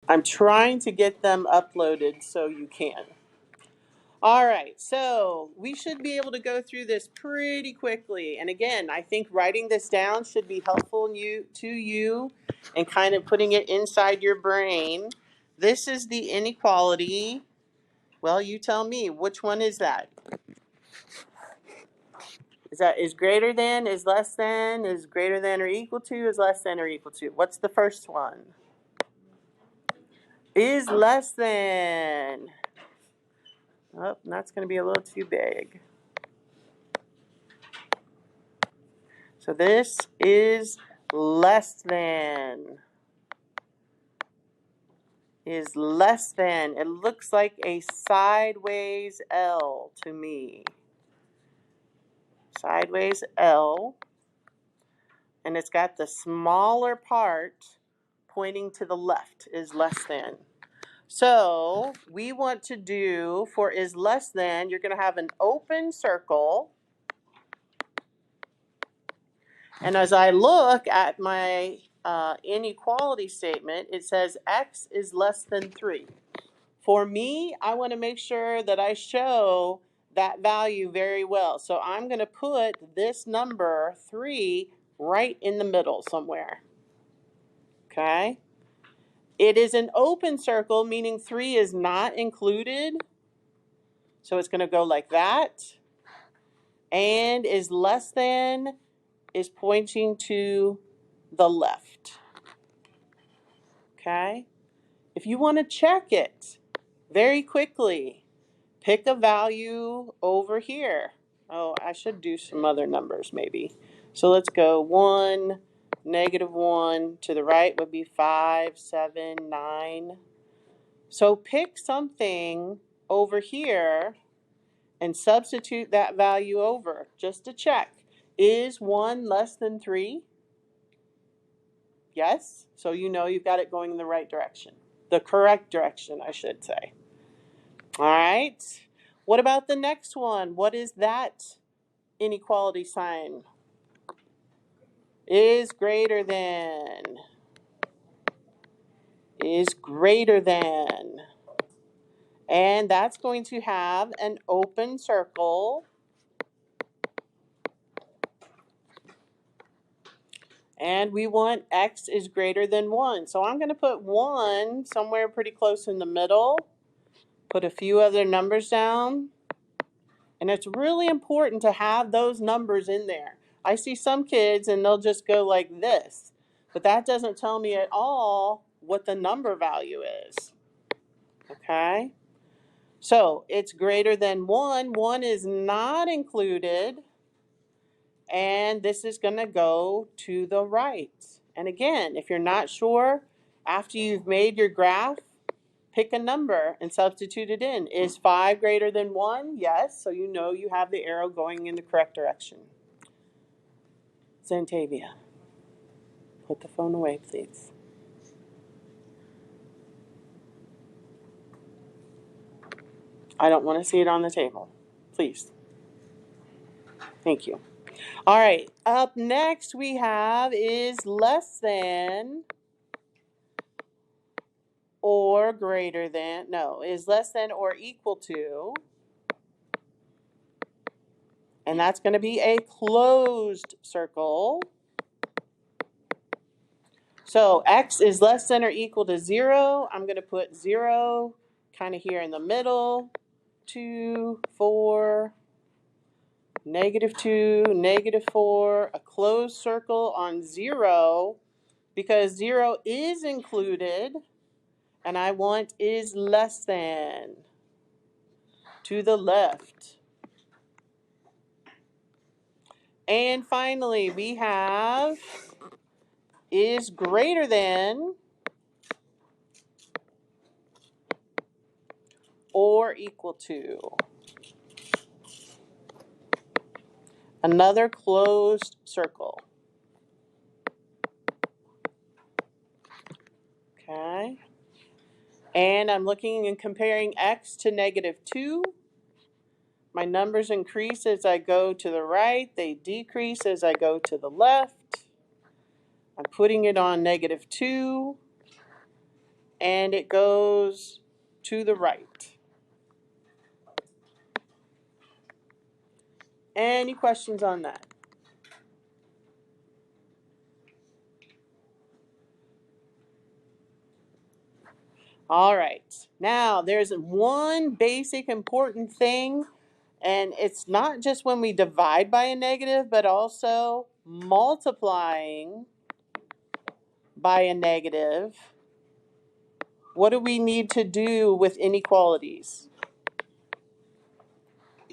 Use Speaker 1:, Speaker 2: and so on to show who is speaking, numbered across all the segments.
Speaker 1: I'm trying to get them uploaded so you can. All right, so we should be able to go through this pretty quickly. And again, I think writing this down should be helpful to you and kind of putting it inside your brain. This is the inequality. Well, you tell me, which one is that? Is greater than, is less than, is greater than or equal to, is less than or equal to? What's the first one? Is less than. Oh, that's going to be a little too big. So this is less than. Is less than. It looks like a sideways L to me. Sideways L. And it's got the smaller part pointing to the left, is less than. So we want to do, for is less than, you're going to have an open circle. And as I look at my inequality statement, it says x is less than 3. For me, I want to make sure that I show that value very well. So I'm going to put this number 3 right in the middle somewhere. Okay? It is an open circle, meaning 3 is not included. So it's going to go like that. And is less than is pointing to the left. Okay? If you want to check it very quickly, pick a value over here. Oh, I should do some other numbers maybe. So let's go 1, -1. To the right would be 5, 7, 9. So pick something over here and substitute that value over just to check. Is 1 less than 3? Yes? So you know you've got it going in the right direction. The correct direction, I should say. All right. What about the next one? What is that inequality sign? Is greater than. Is greater than. And that's going to have an open circle. And we want x is greater than 1. So I'm going to put 1 somewhere pretty close in the middle. Put a few other numbers down. And it's really important to have those numbers in there. I see some kids and they'll just go like this. But that doesn't tell me at all what the number value is. Okay? So it's greater than 1. 1 is not included. And this is going to go to the right. And again, if you're not sure, after you've made your graph, pick a number and substitute it in. Is 5 greater than 1? Yes, so you know you have the arrow going in the correct direction. Zantavia, put the phone away, please. I don't want to see it on the table. Please. Thank you. All right, up next we have is less than or greater than, no, is less than or equal to, and that's going to be a closed circle. So x is less than or equal to 0. I'm going to put 0 kind of here in the middle. 2, 4, -2, -4, a closed circle on 0 because 0 is included, and I want is less than to the left. And finally, we have is greater than or equal to. Another closed circle. Okay. And I'm looking and comparing x to -2. My numbers increase as I go to the right. They decrease as I go to the left. I'm putting it on -2. and it goes to the right. Any questions on that? All right. Now, there's one basic important thing, and it's not just when we divide by a negative, but also multiplying by a negative. What do we need to do with inequalities?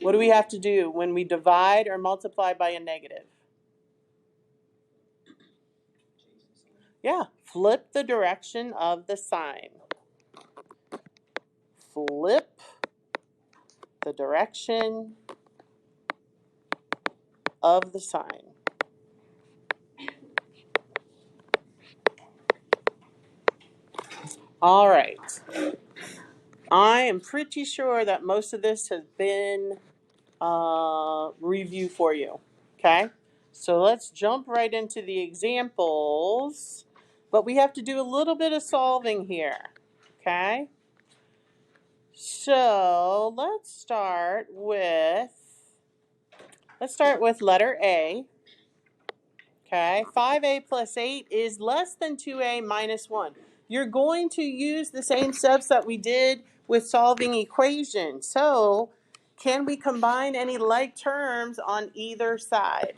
Speaker 1: What do we have to do when we divide or multiply by a negative? Yeah, flip the direction of the sign. Flip the direction of the sign. All right. I am pretty sure that most of this has been review for you. Okay? So let's jump right into the examples. But we have to do a little bit of solving here. Okay? So let's start with letter A. Okay, 5a plus 8 is less than 2a minus 1. You're going to use the same steps that we did with solving equations. So, can we combine any like terms on either side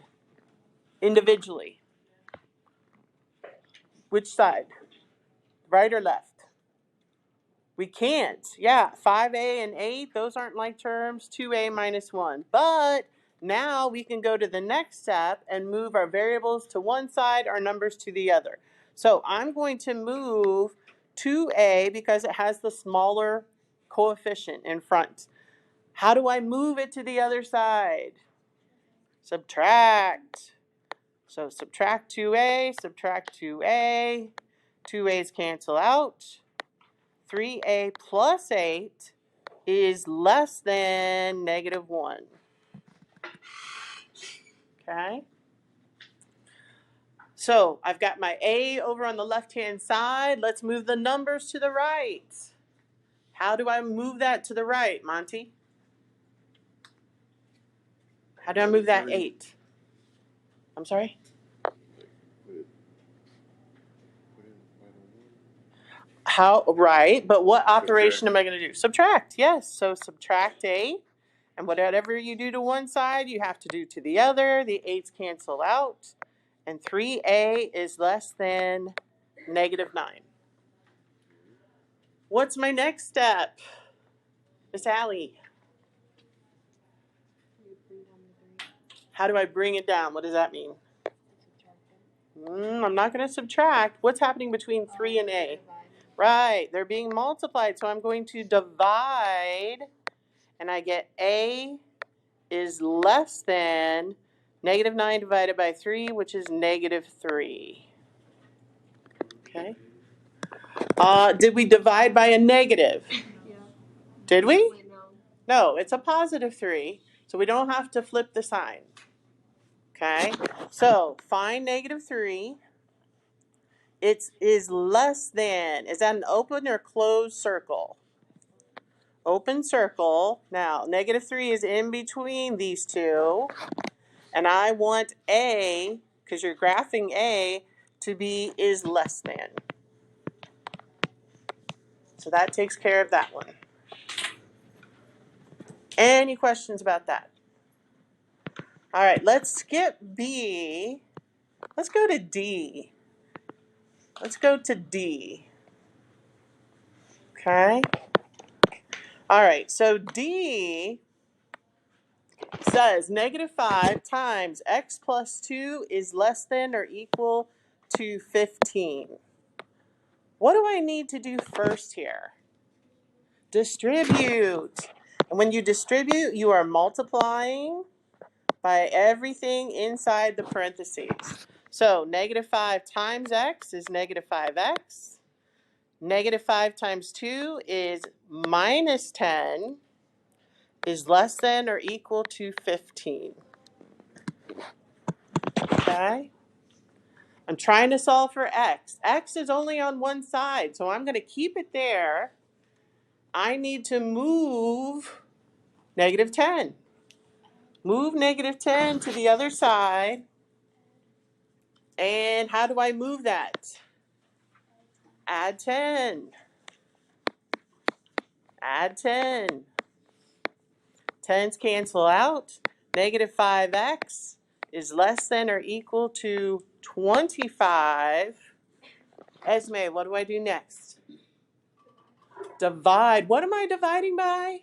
Speaker 1: individually? Which side? Right or left? We can't. Yeah, 5a and 8, those aren't like terms. 2a minus 1. But now we can go to the next step and move our variables to one side, our numbers to the other. So I'm going to move 2a because it has the smaller coefficient in front. How do I move it to the other side? Subtract. So subtract 2a, subtract 2a. 2a's cancel out. 3a plus 8 is less than negative 1. Okay? So I've got my a over on the left-hand side. Let's move the numbers to the right. How do I move that to the right, Monty? How do I move that 8? I'm sorry? How, right, but what operation am I going to do? Subtract, yes. So subtract 8. And whatever you do to one side, you have to do to the other. The 8's cancel out. And 3a is less than negative 9. What's my next step? Miss Allie? How do I bring it down? What does that mean? I'm not going to subtract. What's happening between 3 and a? Right, they're being multiplied. So I'm going to divide, and I get a is less than negative 9 divided by 3, which is negative 3. Okay. Did we divide by a negative? Yeah. Did we? Wait, no. No, it's a positive 3, so we don't have to flip the sign. Okay, so find negative 3. It is less than, is that an open or closed circle? Open circle. Now, negative 3 is in between these two, and I want a, because you're graphing a, to be is less than. So that takes care of that one. Any questions about that? All right, let's skip B. Let's go to D. Let's go to D. Okay. All right, so D says negative 5 times x plus 2 is less than or equal to 15. What do I need to do first here? Distribute. And when you distribute, you are multiplying by everything inside the parentheses. So negative 5 times x is negative 5x. Negative 5 times 2 is minus 10 is less than or equal to 15. Okay? I'm trying to solve for x. X is only on one side, so I'm going to keep it there. I need to move negative 10. Move negative 10 to the other side. And how do I move that? Add 10. Add 10. 10's cancel out. Negative 5x is less than or equal to 25. Esme, what do I do next? Divide. What am I dividing by?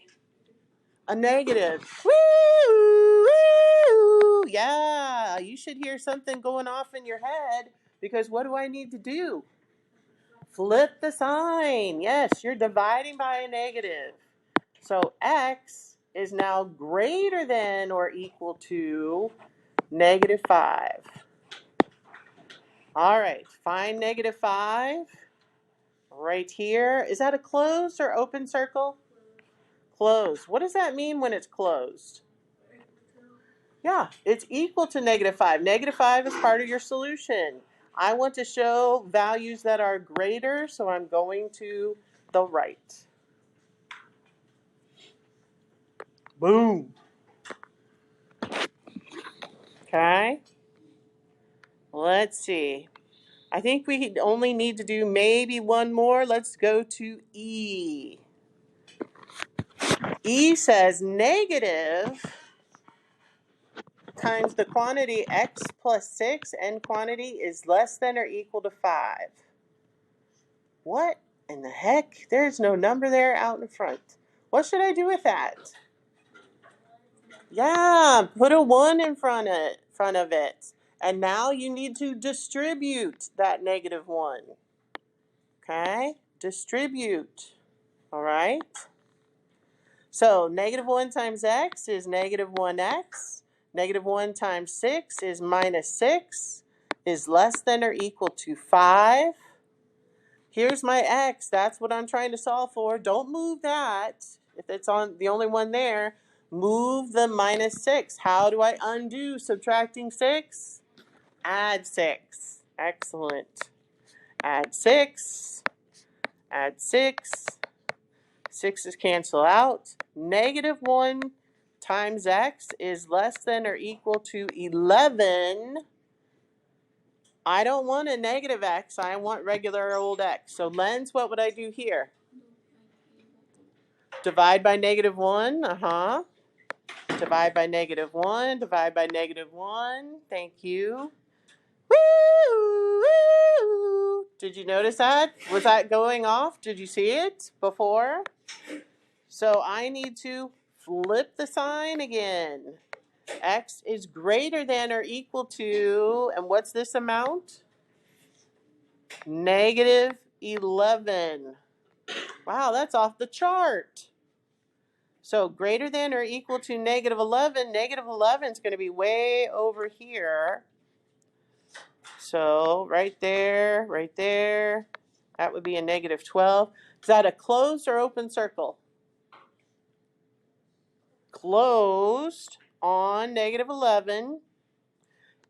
Speaker 1: A negative. Woo! Woo! Yeah, you should hear something going off in your head because what do I need to do? Flip the sign. Yes, you're dividing by a negative. So x is now greater than or equal to negative 5. All right, find negative 5 right here. Is that a closed or open circle? Closed. What does that mean when it's closed? Yeah, it's equal to negative 5. Negative 5 is part of your solution. I want to show values that are greater, so I'm going to the right. Boom. Okay. Let's see. I think we only need to do maybe one more. Let's go to E. E says negative times the quantity x plus 6 and quantity is less than or equal to 5. What in the heck? There's no number there out in front. What should I do with that? Yeah, put a 1 in front of it. And now you need to distribute that negative 1. Okay? Distribute. All right? So negative 1 times x is negative 1x. Negative 1 times 6 is minus 6, is less than or equal to 5. Here's my x. That's what I'm trying to solve for. Don't move that. If it's on the only one there, move the minus 6. How do I undo subtracting 6? Add 6. Excellent. Add 6. Add 6. 6's cancel out. Negative 1 times x is less than or equal to 11. I don't want a negative x. I want regular old x. So lens, what would I do here? Divide by negative 1. Divide by negative 1. Divide by negative 1. Thank you. Woo! Woo! Did you notice that? Was that going off? Did you see it before? So I need to flip the sign again. X is greater than or equal to, and what's this amount? Negative 11. Wow, that's off the chart. So greater than or equal to negative 11. Negative 11 is going to be way over here. So right there, right there. That would be a negative 12. Is that a closed or open circle? Closed on negative 11.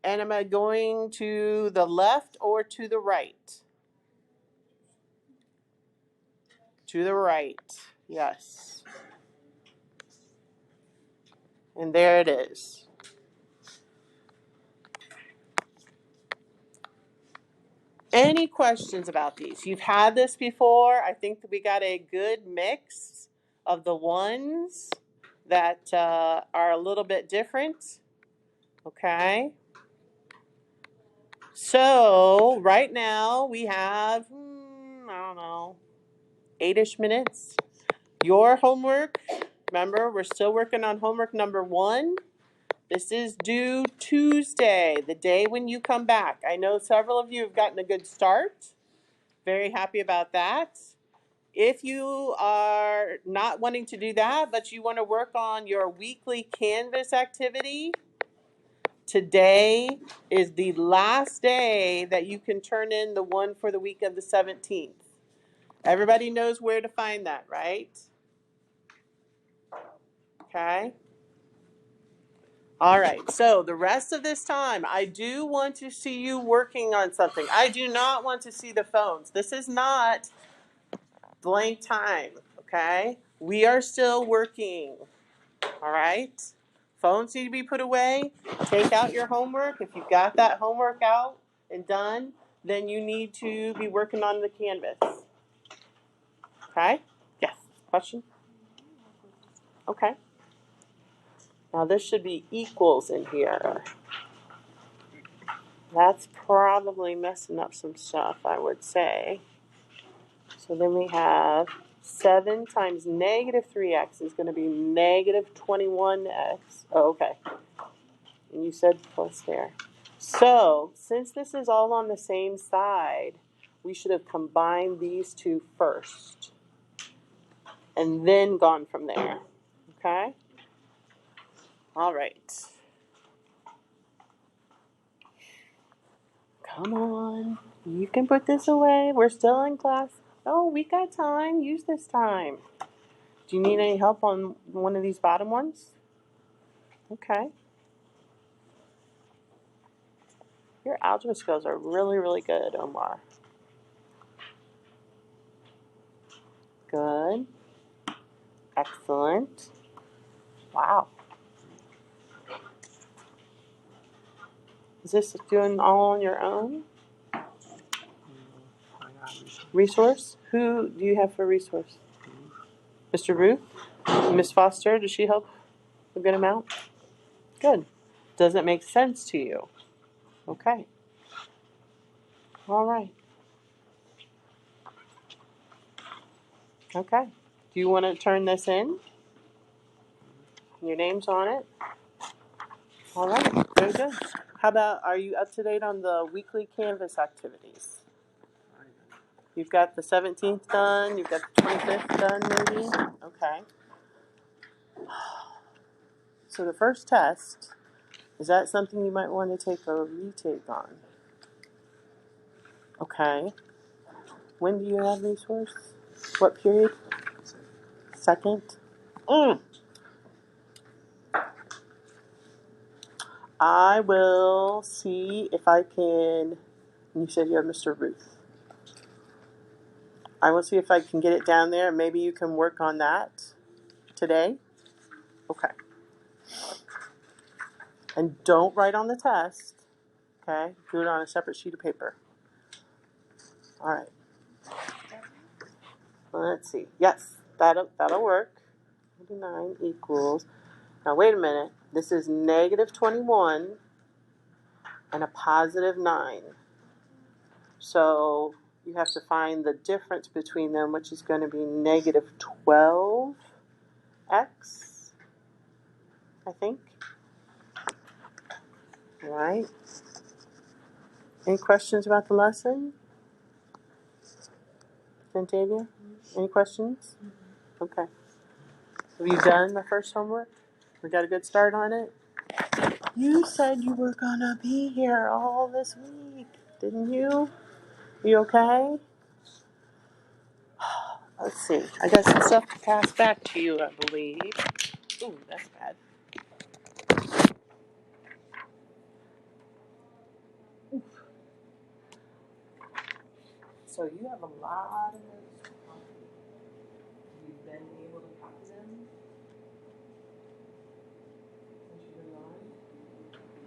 Speaker 1: And am I going to the left or to the right? To the right, yes. And there it is. Any questions about these? You've had this before. I think that we got a good mix of the ones that are a little bit different. Okay. So right now we have, I don't know, 8-ish minutes. Your homework, remember, we're still working on homework number 1. This is due Tuesday, the day when you come back. I know several of you have gotten a good start. Very happy about that. If you are not wanting to do that, but you want to work on your weekly Canvas activity, today is the last day that you can turn in the one for the week of the 17th. Everybody knows where to find that, right? Okay. All right, so the rest of this time, I do want to see you working on something. I do not want to see the phones. This is not blank time, okay? We are still working, all right? Phones need to be put away. Take out your homework. If you've got that homework out and done, then you need to be working on the canvas. Okay? Yes. Question? Okay. Now this should be equals in here. That's probably messing up some stuff, I would say. So then we have 7 times negative 3x is going to be negative 21x. Oh, okay. And you said plus there. So, since this is all on the same side, we should have combined these two first and then gone from there. Okay? All right. Come on. You can put this away. We're still in class. Oh, we got time. Use this time. Do you need any help on one of these bottom ones? Okay. Your algebra skills are really, really good, Omar. Good. Excellent. Wow. Is this doing all on your own? Resource? Who do you have for resource? Mr. Ruth? Miss Foster, does she help a good amount? Good. Does it make sense to you? Okay. All right. Okay. Do you want to turn this in? Your name's on it? All right. Very good. How about, are you up to date on the weekly Canvas activities? You've got the 17th done? You've got the 25th done, maybe? Okay. So the first test, is that something you might want to take a retake on? Okay. When do you have resource? What period? Second? I will see if I can, you said you have Mr. Ruth. I will see if I can get it down there. Maybe you can work on that today. Okay. And don't write on the test. Okay? Do it on a separate sheet of paper. All right. Let's see. Yes, that'll work. 29 equals. Now wait a minute. This is negative 21 and a positive 9. So you have to find the difference between them, which is going to be negative 12x, I think. All right. Any questions about the lesson? Fantavia? Any questions? Okay. Have you done the first homework? We got a good start on it? You said you were going to be here all this week, didn't you? You okay? Let's see. I got some stuff to pass back to you, I believe. Ooh, that's bad. So you have a lot of notes to copy. You've been able to copy them since you've been on?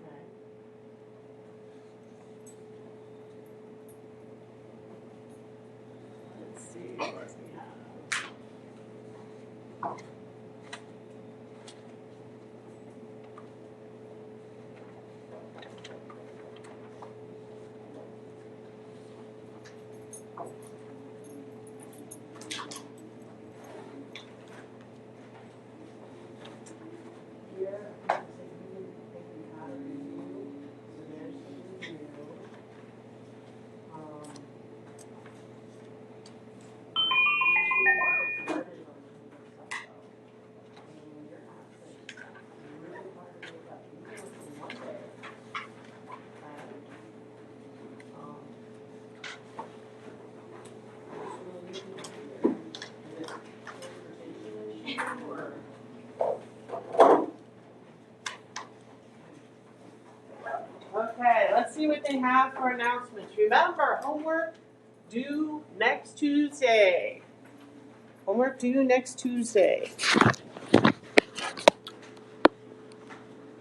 Speaker 1: Okay. Let's see what we have. Here, I said you didn't think we had a review, so there's the review. see what they have for announcements. Remember, homework due next Tuesday. Homework due next Tuesday.